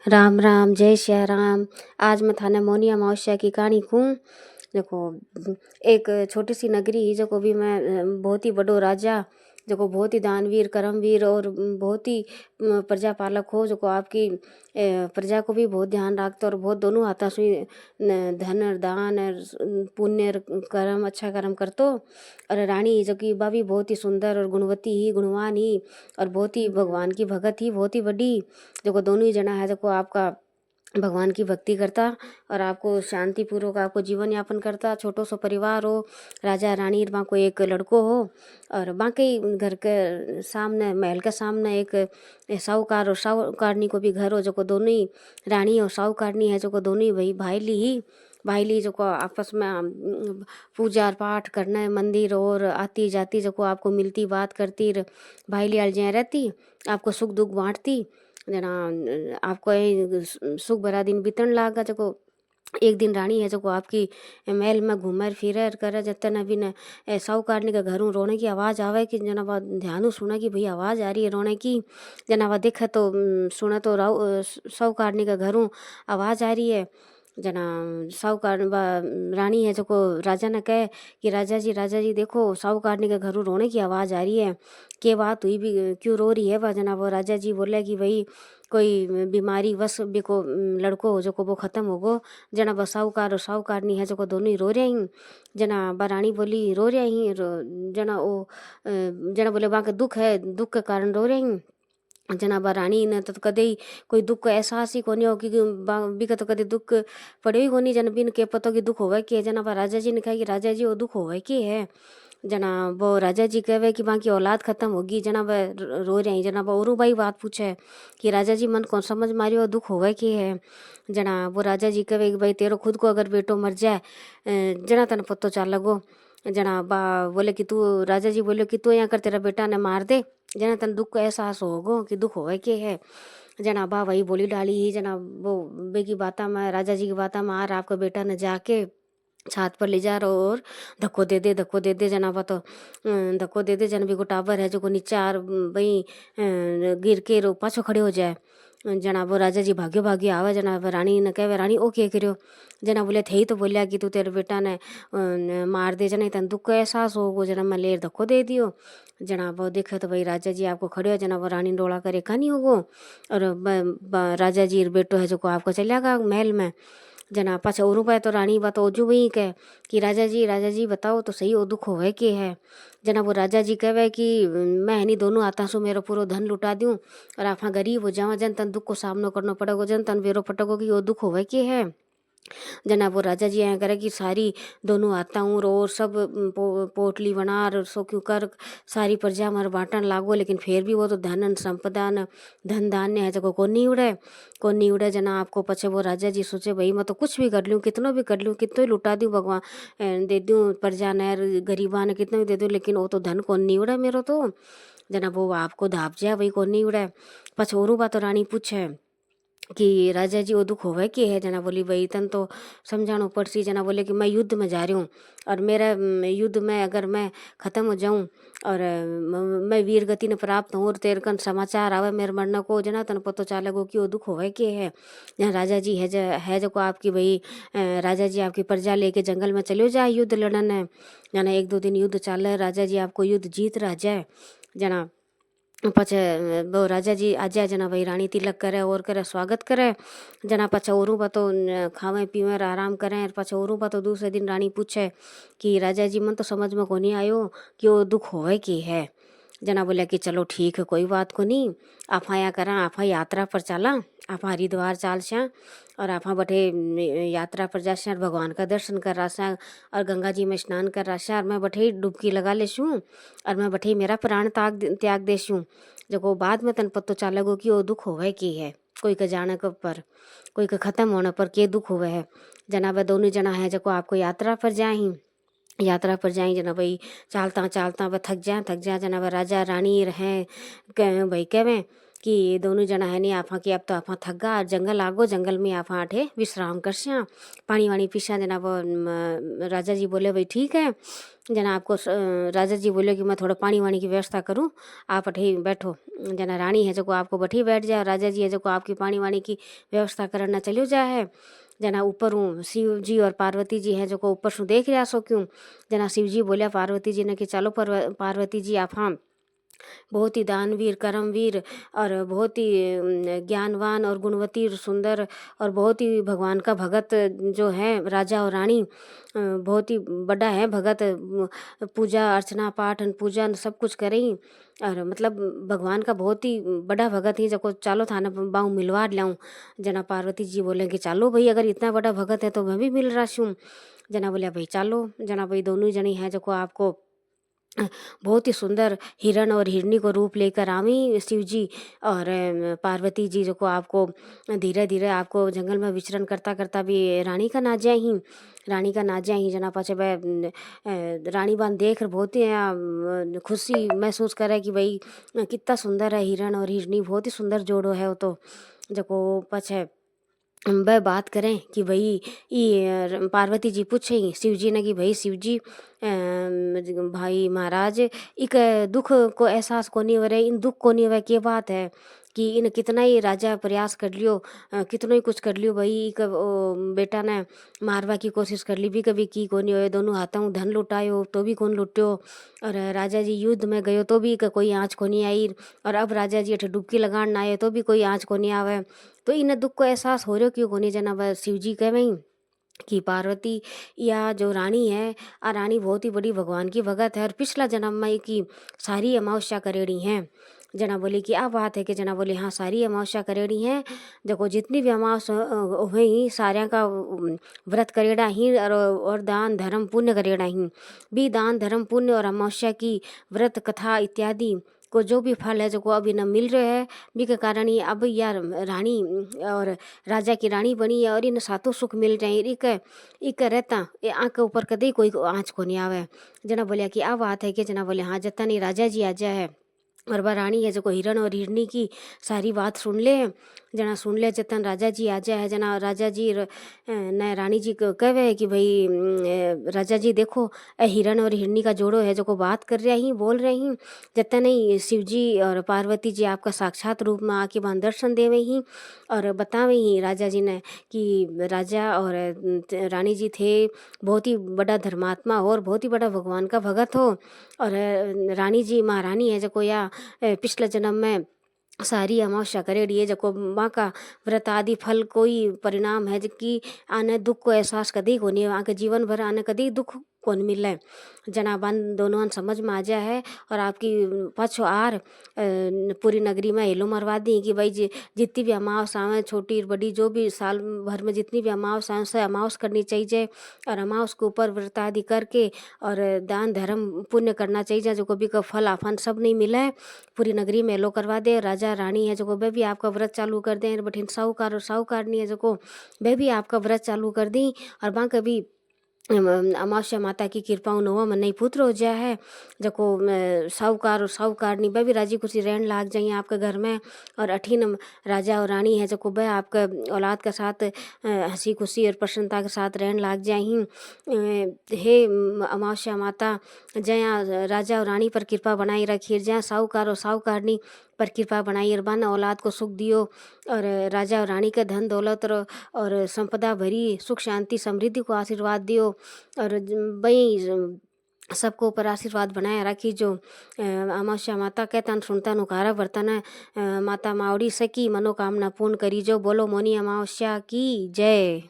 राम राम जय सिया राम। आज मैं थाने मोनी अमावस्या की कहानी कहूँ। देखो, एक छोटी सी नगरी जो भी मैं बहुत ही बड़ो राजा जो बहुत ही दानवीर कर्मवीर और बहुत ही प्रजा पालक हो जो आपकी प्रजा को भी बहुत ध्यान रखता और बहुत दोनों हाथा से धन और दान और पुण्य और कर्म अच्छा कर्म करतो। और रानी जो कि बा भी बहुत ही सुंदर और गुणवती ही गुणवान ही और बहुत ही भगवान की भगत ही बहुत ही बड़ी जो दोनों ही जना है जो आपका भगवान की भक्ति करता और आपको शांतिपूर्वक आपको जीवन यापन करता। छोटो सो परिवार हो, राजा रानी वहाँ को एक लड़को हो और बाकी घर के सामने महल के सामने एक साहूकार और साहूकारनी को भी घर हो जो दोनों ही रानी और साहूकारनी है जो दोनों ही भाई ली जो आपस में पूजा पाठ करना है मंदिर और आती जाती जो आपको मिलती बात करती भाई ली अलजिया रहती आपको सुख दुख बांटती जना आपको सुख भरा दिन बीतन लागा जो एक दिन रानी है जो आपकी महल में घूमर फिर करे जतन भी न साहूकारनी के घरों रोने की आवाज़ आवे कि जना वह ध्यान सुना कि भाई आवाज़ आ रही है रोने की। जना वह देखे तो सुना तो साहूकारनी के घरों आवाज़ आ रही है। जना साहूकार रानी है जो राजा ने कहे कि राजा जी देखो साहूकारनी के घरों रोने की आवाज़ आ रही है, के बात हुई भी क्यों रो रही है वह। जना वो राजा जी बोले कि भाई कोई बीमारी वश बिको लड़को हो जो वो ख़त्म हो गो। जना बा साहूकार और साहूकारनी है जो दोनों ही रो रहे हैं। जना बा रानी बोली रो रहे हैं जना वो जना बोले वहाँ के दुख है दुख के कारण रो रहे हैं। जना बा रानी ने तो कदे ही कोई दुख का एहसास ही कोनी हो कि बिका तो कदे दुख पड़े ही कोनी जन बिन के पतो कि दुख होवे कि जना बा राजा जी ने कहा कि राजा जी वो दुख होवे कि है। जना वो राजा जी कहे कि बाकी औलाद खत्म होगी। जना वह रो रहे हैं। जना वह और भाई बात पूछे कि राजा जी मन कौन समझ मारियो दुख होवे कि है। जना वो राजा जी कहे कि भाई तेरो खुद को अगर बेटो मर जाए जना तन पतो चाल लगो। जना बा बोले कि तू राजा जी बोले कि तू यहाँ कर तेरा बेटा ने मार दे जना तन दुख का एहसास होगो कि दुख होवे के है। जना बा वही बोली डाली ही जना वो बे की बाता में राजा जी की बाता में आर आपका बेटा ने जाके छात पर ले जा रहा और धक्को दे दे जना बा तो धक्को दे दे जना भी को टावर है जो को नीचे आर भाई गिर के रो पाछो खड़े हो जाए। जना वो राजा जी भाग्यो भाग्य आवे। जना वो रानी ने कहे रानी ओ के करियो। जना बोले थे ही तो बोलिया कि तू तेरे बेटा ने मार दे जना तन दुख का एहसास होगो जना मैं लेर धक्को दे दियो। जना वो देखे तो भाई राजा जी आपको खड़े हो। जना वो रानी डोला करे कहानी होगो और राजा जी बेटो है जो आपको चलेगा महल में। जना पाछा और पाए तो रानी बात ओजू वही कहे कि राजा जी बताओ तो सही वो दुख होवे के है। जना वो राजा जी कहे कि मैं नहीं दोनों आता सो मेरो पूरा धन लुटा दूँ और आप गरीब हो जावा जन तन दुख को सामना करना पड़ेगा जन तन वेरो पटको कि वो दुख होवे के है। जना वो राजा जी आया करे कि सारी दोनों आता हूँ और सब पोटली बना और सो क्यों कर सारी प्रजा मर बांटन लागो। लेकिन फिर भी वो तो धन संपदा न धन धान्य है जो को नहीं उड़े। जना आपको पछे वो राजा जी सोचे भाई मैं तो कुछ भी कर लूँ कितनों भी कर लूँ कितनों ही लुटा दूँ भगवान दे दूँ प्रजा ने गरीबा ने कितना भी दे दूँ लेकिन वो तो धन को नहीं उड़े मेरो तो। जना वो आपको धाप जाए वही को नहीं उड़े। पछोरू बा तो रानी पूछे कि राजा जी वो दुख होवे के है। जना बोली भाई तन तो समझानो पड़सी। जना बोले कि मैं युद्ध में जा रही हूँ और मेरा युद्ध में अगर मैं ख़त्म हो जाऊँ और मैं वीर गति ने प्राप्त हूँ और तेरे कन समाचार आवे मेरे मरने को जना तन पतो चालेगो कि वो दुख होवे के है। जहाँ राजा जी है जो को आपकी भाई राजा जी आपकी प्रजा लेके जंगल में चले जाए युद्ध लड़ने। जना एक दो दिन युद्ध चाले राजा जी आपको युद्ध जीत रह जाए। जना पछे वो राजा जी आ जाए। जना भाई रानी तिलक करे और करे स्वागत करे। जना पछे ओरू बा तो खावे पीवे और आराम करें। पछे ओरू बा तो दूसरे दिन रानी पूछे कि राजा जी मन तो समझ में कोनी आयो कि वो दुख होवे की है। जना बोले कि चलो ठीक है कोई बात को नहीं आप आया करा आप यात्रा पर चला आप हरिद्वार चाल स्या और आप बठे यात्रा पर जा और भगवान का दर्शन कर रहा और गंगा जी में स्नान कर रहा और मैं बठे डुबकी लगा लेशूँ और मैं बठे मेरा प्राण त्याग देशूँ जो को बाद में तन पत्तो चालेगो कि वो दुख होवे की है। कोई के जाने के पर कोई के ख़त्म होने पर के दुख हुए है। जना वह दोनों जना है जो आपको यात्रा पर जाए यात्रा पर जाए। जना भाई चालता चालता वह थक जाए जना वह राजा रानी रहें भाई कहवें कि दोनों जना है नहीं आपा कि अब तो आपा थक गा, जंगल आगो, जंगल में आपा आठे विश्राम करस्या, पानी वानी पीसा। जना वो राजा जी बोले भाई ठीक है। जना आपको राजा जी बोले कि मैं थोड़ा पानी वानी की व्यवस्था करूं, आप अठे ही बैठो। जना रानी है जो को आपको बठी बैठ जाए, राजा जी है जो को आपकी पानी वानी की व्यवस्था करना चलो जाए है। जना ऊपर हूँ शिव जी और पार्वती जी हैं जो को ऊपर से देख रहा सो क्यों। जना शिव जी बोलिया पार्वती जी ने कि चलो पार्वती जी आप हाँ बहुत ही दानवीर कर्मवीर और बहुत ही ज्ञानवान और गुणवती और सुंदर और बहुत ही भगवान का भगत जो है राजा और रानी, बहुत ही बड़ा है भगत। पूजा अर्चना पाठ पूजन सब कुछ करें और मतलब भगवान का बहुत ही बड़ा भगत ही जब चालो थाना बाऊ मिलवा लाऊं। जना पार्वती जी बोले कि चालो भाई अगर इतना बड़ा भगत है तो मैं भी मिल रहा हूँ। जना बोलिया भाई चालो। जना भाई दोनों जनी हैं जो को आपको बहुत ही सुंदर हिरण और हिरनी को रूप लेकर आवी शिव जी और पार्वती जी जो को आपको धीरे धीरे आपको जंगल में विचरण करता करता भी रानी का ना जाए ही, रानी का ना जाए ही। जना पाछे वह रानी बान देख बहुत ही खुशी महसूस करे कि भाई कितना सुंदर है हिरण और हिरनी, बहुत ही सुंदर जोड़ो है वो तो। जो को पाछे वह बात करें कि भाई ये पार्वती जी पूछे शिव जी ने कि भाई शिव जी भाई महाराज इक दुख को एहसास कोनी हो रहे, इन दुख कोनी हो के बात है कि इन कितना ही राजा प्रयास कर लियो, कितना ही कुछ कर लियो भाई इक बेटा ने मारवा की कोशिश कर ली भी कभी की कोनी हो, दोनों हाथों धन लुटायो तो भी कौन लुट्यो और राजा जी युद्ध में गयो तो भी कोई आँच कोनी आई और अब राजा जी अठे डुबकी लगान आए तो भी कोई आँच कोनी आवे। तो इन दुख को एहसास हो रहा क्यों कोनी। जना वह शिव जी कह वही कि पार्वती या जो रानी है आ रानी बहुत ही बड़ी भगवान की भगत है और पिछला जन्म में की सारी अमावस्या करेड़ी हैं। जना बोली कि आ बात है कि जना बोली हाँ सारी अमावस्या करेड़ी हैं, देखो जितनी भी अमावस्या हुई सारिया का व्रत करेड़ा ही और दान धर्म पुण्य करेड़ा ही भी, दान धर्म पुण्य और अमावस्या की व्रत कथा इत्यादि को जो भी फल है जो को अभी न मिल रहे है भी के कारण ये अब यार रानी और राजा की रानी बनी है और इन सातों सुख मिल रहे हैं। इक रहता ये आँख के ऊपर कदे कोई आँच को नहीं आवे। जना बोलिया कि आ बात है कि जना बोले हाँ जत्ता नहीं राजा जी आ जाए है और वह रानी है जो को हिरण और हिरनी की सारी बात सुन ले। जना सुन ले जतन राजा जी आ जाए है। जना राजा जी न रानी जी को कहे है कि भाई राजा जी देखो हिरण और हिरनी का जोड़ो है जो को बात कर रहे ही बोल रहे ही, जतन नहीं शिव जी और पार्वती जी आपका साक्षात रूप में आके वहाँ दर्शन देवे ही और बतावे ही राजा जी ने कि राजा और रानी जी थे बहुत ही बड़ा धर्मात्मा हो और बहुत ही बड़ा भगवान का भगत हो और रानी जी महारानी है जो को या पिछले जन्म में सारी अमावस्या करेड़ी है जको माँ का व्रत आदि फल कोई परिणाम है कि आने दुख को एहसास कदी को नहीं, आके जीवन भर आने कदी दुख कौन मिले। जना बन दोनों समझ में आ जाए है और आपकी पछो आर पूरी नगरी में हेलो मरवा दी कि भाई जितनी भी अमावस्याएँ छोटी बड़ी जो भी साल भर में जितनी भी अमावस्याएँ से अमावस करनी चाहिए और अमावस के ऊपर व्रत आदि करके और दान धर्म पुण्य करना चाहिए जो को भी का फल आफन सब नहीं मिला है। पूरी नगरी में लो करवा दे, राजा रानी है जो को वे भी आपका व्रत चालू कर दें, बठिन साहूकार और साहूकारनी है जो को वे भी आपका व्रत चालू कर दी और वहाँ कभी अमावस्या माता की कृपा उन्हों में नहीं पुत्र हो जाए है जको साहूकार और साहूकारनी वे भी राजी खुशी रहन लाग जाइए आपके घर में और अठीन राजा और रानी है जको वह आपके औलाद के साथ हंसी खुशी और प्रसन्नता के साथ रहन लाग जाही। हे अमावस्या माता जया राजा और रानी पर कृपा बनाई रखिए, जहाँ साहूकार और साहूकारनी पर कृपा बनाई और बन औलाद को सुख दियो और राजा और रानी का धन दौलत और संपदा भरी सुख शांति समृद्धि को आशीर्वाद दियो और वही सबको ऊपर आशीर्वाद बनाए रखी। जो अमावस्या माता कहता सुनता नुकारा बर्तन माता मावड़ी सकी मनोकामना पूर्ण करी जो। बोलो मोनी अमावस्या की जय।